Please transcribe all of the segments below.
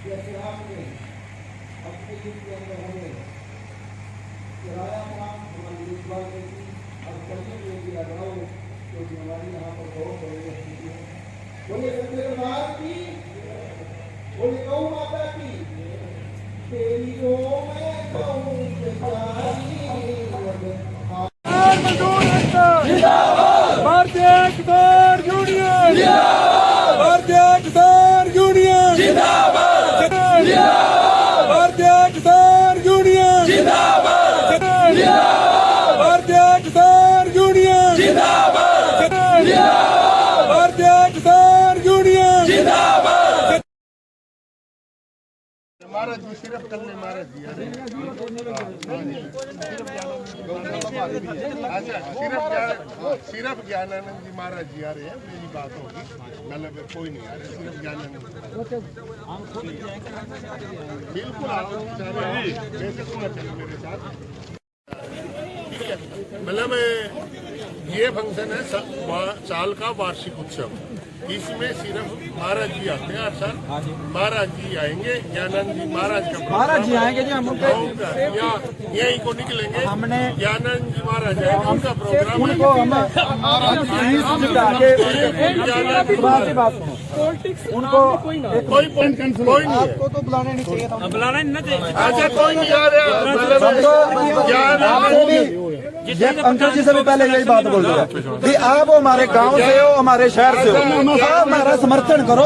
या शराब में अपने युग के अंदर हमें किराया था हमारी देखभाल की और करने के लिए लगाओ, क्योंकि हमारी यहाँ पर बहुत बड़ी स्थिति है। बोले सत्यनारायण की, बोले गौ माता की, तेरी गौ मैं गौ बेचारी। भारतीय किसान यूनियन जिंदाबाद, भारतीय किसान यूनियन जिंदाबाद, भारतीय किसान यूनियन जिंदाबाद, भारतीय किसान यूनियन जिंदाबाद, भारतीय किसान यूनियन जिंदाबाद। महाराज जी सिर्फ कल ने महाराज जी सिर्फ ज्ञानानंद जी महाराज जी आ रहे हैं, मेरी बात होगी, मतलब कोई नहीं आ रहे, सिर्फ ज्ञानानंद बिल्कुल मेरे साथ। मतलब ये फंक्शन है साल का वार्षिक उत्सव, इसमें सिर्फ महाराज जी आते हैं हर साल। महाराज जी आएंगे, ज्ञानानंद जी महाराज का महाराज जी आएंगे जी, हम यहीं को निकलेंगे। हमने ज्ञानानंद जी महाराज आएंगे, उनका प्रोग्राम उनको हम उनको कोई नहीं आपको तो बुलाना नहीं चाहिए था, बुलाना नहीं चाहिए। अच्छा कोई नहीं आ ये अंकल जी से भी पहले यही बात बोल रहे हैं कि आप हमारे गांव से हो, हमारे शहर से हो, आप हमारा समर्थन करो,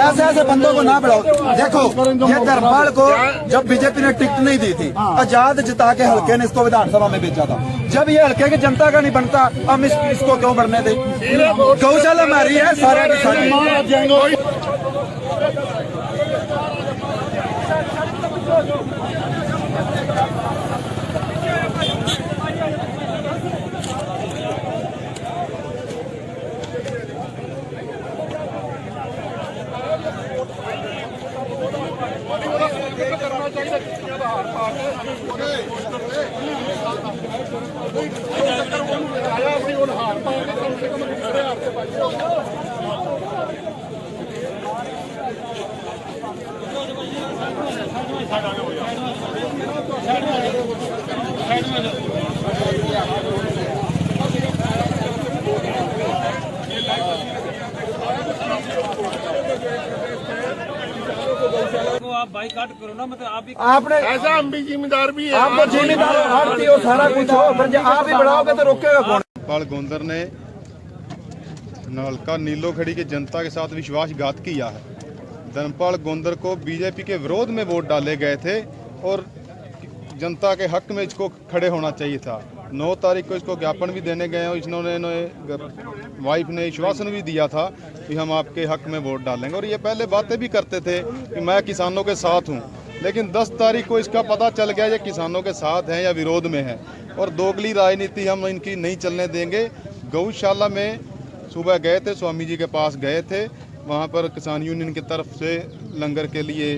ऐसे ऐसे बंदों को ना बढ़ाओ। देखो ये धर्मपाल को जब बीजेपी ने टिकट नहीं दी थी, आजाद जिता के हल्के ने इसको विधानसभा में भेजा था। जब ये हल्के की जनता का नहीं बनता, हम इसको क्यों बढ़ने दें? गौशाला हमारी है, सारे आप बाइकाट करो ना, मतलब आप भी आपने ऐसा हम भी जिम्मेदार भी है, आपको जिम्मेदार हटती हो, सारा कुछ हो, पर जब आप ही बढ़ाओगे तो रोकेगा कौन? धर्मपाल गोंदर ने हल्का नीलो खड़ी की जनता के साथ विश्वासघात किया है। धर्मपाल गोंदर को बीजेपी के विरोध में वोट डाले गए थे और जनता के हक में इसको खड़े होना चाहिए था। 9 तारीख को इसको ज्ञापन भी देने गए और इन्होंने वाइफ ने आश्वासन भी दिया था कि हम आपके हक में वोट डालेंगे, और ये पहले बातें भी करते थे कि मैं किसानों के साथ हूँ। लेकिन 10 तारीख को इसका पता चल गया ये किसानों के साथ हैं या विरोध में है, और दोगली राजनीति हम इनकी नहीं चलने देंगे। गौशाला में सुबह गए थे, स्वामी जी के पास गए थे, वहाँ पर किसान यूनियन की तरफ से लंगर के लिए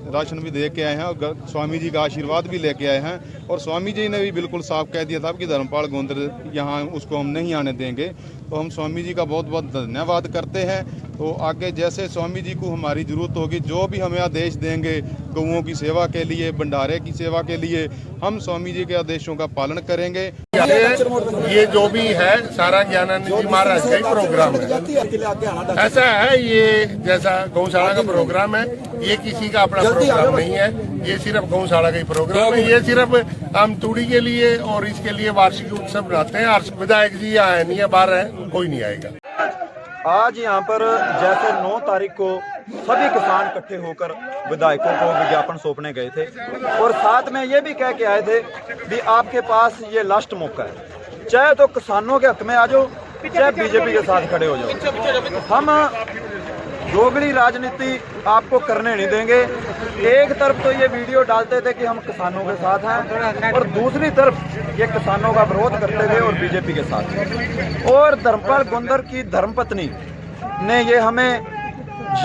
राशन भी दे के आए हैं और स्वामी जी का आशीर्वाद भी लेके आए हैं। और स्वामी जी ने भी बिल्कुल साफ कह दिया था कि धर्मपाल गोंदर यहाँ उसको हम नहीं आने देंगे। तो हम स्वामी जी का बहुत बहुत धन्यवाद करते हैं। तो आगे जैसे स्वामी जी को हमारी ज़रूरत होगी, जो भी हमें आदेश देंगे गौओं की सेवा के लिए, भंडारे की सेवा के लिए, हम स्वामी जी के आदेशों का पालन करेंगे। ये जो भी है सारा ज्ञानानंद जी महाराज का ही प्रोग्राम है। ऐसा है, ये जैसा गौशाला का प्रोग्राम है, ये किसी का अपना प्रोग्राम नहीं है, ये सिर्फ गौशाला का ही प्रोग्राम है। ये सिर्फ हम तूड़ी के लिए और इसके लिए वार्षिक उत्सव बनाते हैं। विधायक जी यहाँ नहीं है, बाहर है, कोई नहीं आएगा। आज यहाँ पर जैसे 9 तारीख को सभी किसान इकट्ठे होकर विधायकों को विज्ञापन सौंपने गए थे, और साथ में ये भी कह के आए थे कि आपके पास ये लास्ट मौका है, चाहे तो किसानों के हक में आ जाओ, चाहे बीजेपी के साथ खड़े हो जाओ, हम दोगली राजनीति आपको करने नहीं देंगे। एक तरफ तो ये वीडियो डालते थे कि हम किसानों के साथ हैं, और दूसरी तरफ ये किसानों का विरोध करते थे और बीजेपी के साथ। और धर्मपाल गोंदर की धर्मपत्नी ने ये हमें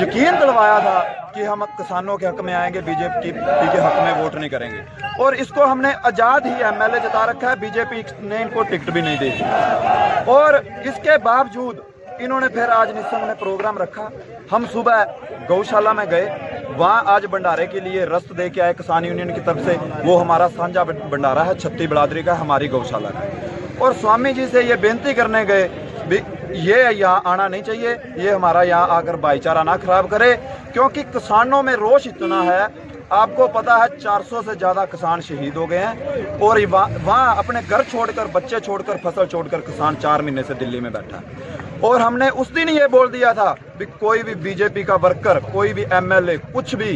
यकीन दिलवाया था कि हम किसानों के हक में आएंगे, बीजेपी के हक में वोट नहीं करेंगे, और इसको हमने आजाद ही एमएलए जता रखा है। बीजेपी ने इनको टिकट भी नहीं दी, और इसके बावजूद इन्होंने फिर आज निस्संग ने प्रोग्राम रखा। हम सुबह गौशाला में गए, वहाँ आज भंडारे के लिए रस्त दे के आए किसान यूनियन की तरफ से। वो हमारा साझा भंडारा है, छत्ती बिरादरी का, हमारी गौशाला का। और स्वामी जी से ये बेनती करने गए भी ये यहाँ आना नहीं चाहिए, ये हमारा यहाँ आकर भाईचारा ना खराब करे, क्योंकि किसानों में रोष इतना है। आपको पता है 400 से ज़्यादा किसान शहीद हो गए हैं और वहाँ अपने घर छोड़कर, बच्चे छोड़कर, फसल छोड़कर किसान 4 महीने से दिल्ली में बैठा है। और हमने उस दिन ये बोल दिया था कि कोई भी बीजेपी का वर्कर, कोई भी एमएलए कुछ भी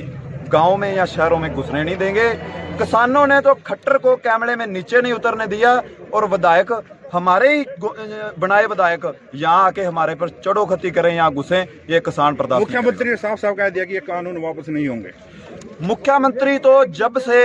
गांव में या शहरों में घुसने नहीं देंगे। किसानों ने तो खट्टर को कैमरे में नीचे नहीं उतरने दिया और विधायक, हमारे ही बनाए विधायक यहाँ आके हमारे पर चढ़ोखती करें, यहाँ घुसे, ये किसान बर्दाश्त। मुख्यमंत्री ने साफ साफ कह दिया कि ये कानून वापस नहीं होंगे। मुख्यमंत्री तो जब से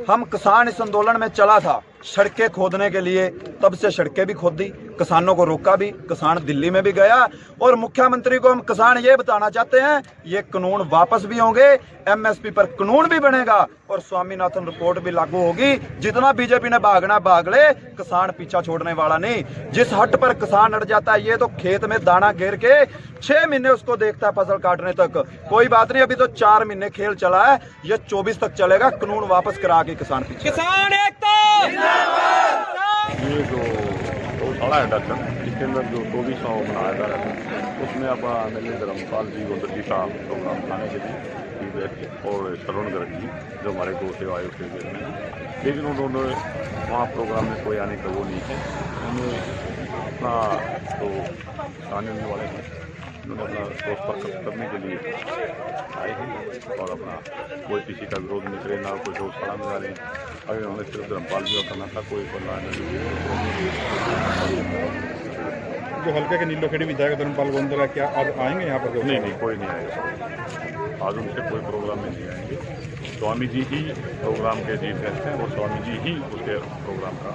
हम किसान इस आंदोलन में चला था सड़कें खोदने के लिए, तब से सड़कें भी खोद दी, किसानों को रोका भी, किसान दिल्ली में भी गया। और मुख्यमंत्री को हम किसान ये बताना चाहते हैं ये कानून वापस भी होंगे, एमएसपी पर कानून भी बनेगा और स्वामीनाथन रिपोर्ट भी लागू होगी। जितना बीजेपी ने भागना भाग ले, किसान पीछा छोड़ने वाला नहीं। जिस हट पर किसान अड़ जाता है, ये तो खेत में दाना घेर के 6 महीने उसको देखता है फसल काटने तक। कोई बात नहीं, अभी तो 4 महीने खेल चला है, ये 24 तक चलेगा। कानून वापस करा के किसान पीछे। किसान एकता ये जो गौशाला है डॉक्टर, इसके अंदर जो 24वां मनाया जा रहा है, उसमें अपना मेरे धर्मपाल जी गोंदर जी का प्रोग्राम बनाने के लिए और श्रवण गर्ग जी जो हमारे दो सेवा आयोग के जेल में, लेकिन उन्होंने वहाँ प्रोग्राम में कोई आने का वो नहीं है। उन्होंने अपना तो आने वाले हैं, उन्होंने अपना दोस्त पर करने के लिए आए हैं और अपना कोई किसी का विरोध नहीं करे, ना कोई गौशाला में जा रहे हैं। अगर उन्होंने सिर्फ धर्मपाल जी का करना था, कोई करना नहीं। जो हल्के के नीलोखेड़ी विधायक धर्मपाल गोंदर है, क्या आज आएंगे यहाँ पर? नहीं, कोई नहीं आएगा। आज उनसे कोई प्रोग्राम में नहीं आएंगे। स्वामी जी ही प्रोग्राम के चीफ गेस्ट हैं और स्वामी जी ही उसके प्रोग्राम का